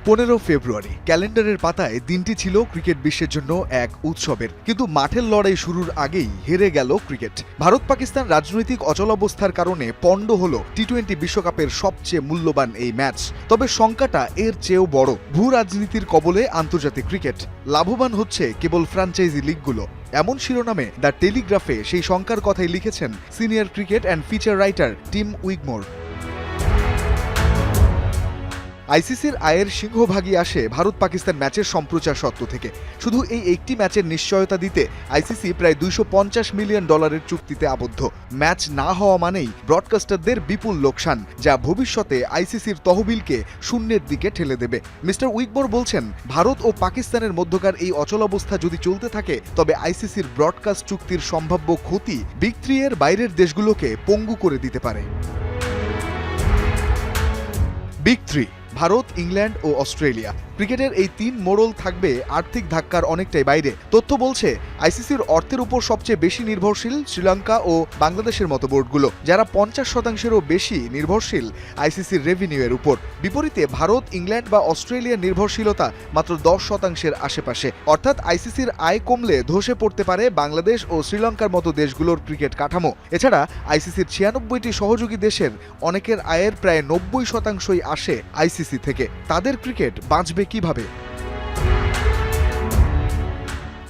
15 ফেব্রুয়ারি ক্যালেন্ডারের পাতায় দিনটি ছিল ক্রিকেট বিশ্বের জন্য এক উৎসবের, কিন্তু মাঠের লড়াই শুরুর আগেই হেরে গেল ক্রিকেট। ভারত পাকিস্তান রাজনৈতিক অচলাবস্থার কারণে পণ্ড হল টি-20 বিশ্বকাপের সবচেয়ে মূল্যবান এই ম্যাচ। তবে শঙ্কাটা এর চেয়েও বড়। ভূ রাজনীতির কবলে আন্তর্জাতিক ক্রিকেট, লাভবান হচ্ছে কেবল ফ্র্যাঞ্চাইজি লিগগুলো। এমন শিরোনামে দ্য টেলিগ্রাফে সেই শঙ্কার কথাই লিখেছেন senior cricket and feature writer Tim Wigmore. আইসিসির আয়ের সিংহভাগই আসে ভারত পাকিস্তান ম্যাচের সম্প্রচার সত্ত্ব থেকে। শুধু এই একটি ম্যাচের নিশ্চয়তা দিতে আইসিসি প্রায় $250 মিলিয়ন চুক্তিতে আবদ্ধ। ম্যাচ না হওয়া মানেই ব্রডকাস্টারদের বিপুল লোকসান, যা ভবিষ্যতে আইসিসির তহবিলকে শূন্যের দিকে ঠেলে দেবে। মিস্টার উইগমোর বলছেন, ভারত ও পাকিস্তানের মধ্যকার এই অচলাবস্থা যদি চলতে থাকে, তবে আইসিসির ব্রডকাস্ট চুক্তির সম্ভাব্য ক্ষতি বিগ থ্রি এর বাইরের দেশগুলোকে পঙ্গু করে দিতে পারে। বিগ থ্রি ভারত, ইংল্যান্ড ও অস্ট্রেলিয়া। ক্রিকেটের এই তিন মোড়ল থাকবে আর্থিক ধাক্কার অনেকটাই বাইরে। তথ্য বলছে আইসিসির অর্থের উপর সবচেয়ে বেশি নির্ভরশীল শ্রীলঙ্কা ও বাংলাদেশের মতো বোর্ডগুলো, যারা 50%-এরও বেশি নির্ভরশীল আইসিসির রেভিনিউ এর উপর। বিপরীতে ভারত, ইংল্যান্ড বা অস্ট্রেলিয়ার নির্ভরশীলতা মাত্র 10%-এর আশেপাশে। অর্থাৎ আইসিসির আয় কমলে ধসে পড়তে পারে বাংলাদেশ ও শ্রীলঙ্কার মতো দেশগুলোর ক্রিকেট কাঠামো। এছাড়া আইসিসির 96টি সহযোগী দেশের অনেকের আয়ের প্রায় 90%-ই আসে আইসিসি থেকে। তাদের ক্রিকেট বাঁচবে কিভাবে?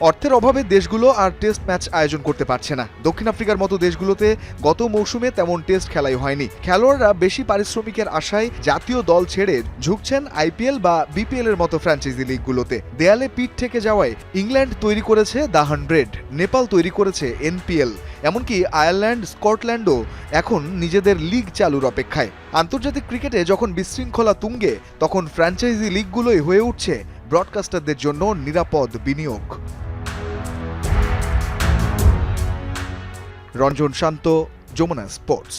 অর্থের অভাবে দেশগুলো আর টেস্ট ম্যাচ আয়োজন করতে পারছে না। দক্ষিণ আফ্রিকার মতো দেশগুলোতে গত মৌসুমে তেমন টেস্ট খেলাই হয়নি। খেলোয়াড়রা বেশি পারিশ্রমিকের আশায় জাতীয় দল ছেড়ে ঝুঁকছেন আইপিএল বা বিপিএল এর মতো ফ্র্যাঞ্চাইজি লিগগুলোতে। দেয়ালে পিঠ থেকে যাওয়ায় ইংল্যান্ড তৈরি করেছে দ্য 100, নেপাল তৈরি করেছে এনপিএল, এমনকি আয়ারল্যান্ড, স্কটল্যান্ডও এখন নিজেদের লিগ চালুর অপেক্ষায়। আন্তর্জাতিক ক্রিকেটে যখন বিশৃঙ্খলা তুঙ্গে, তখন ফ্র্যাঞ্চাইজি লিগগুলোই হয়ে উঠছে ব্রডকাস্টারদের জন্য নিরাপদ বিনিয়োগ। রঞ্জন শান্ত, যমুনা স্পোর্টস।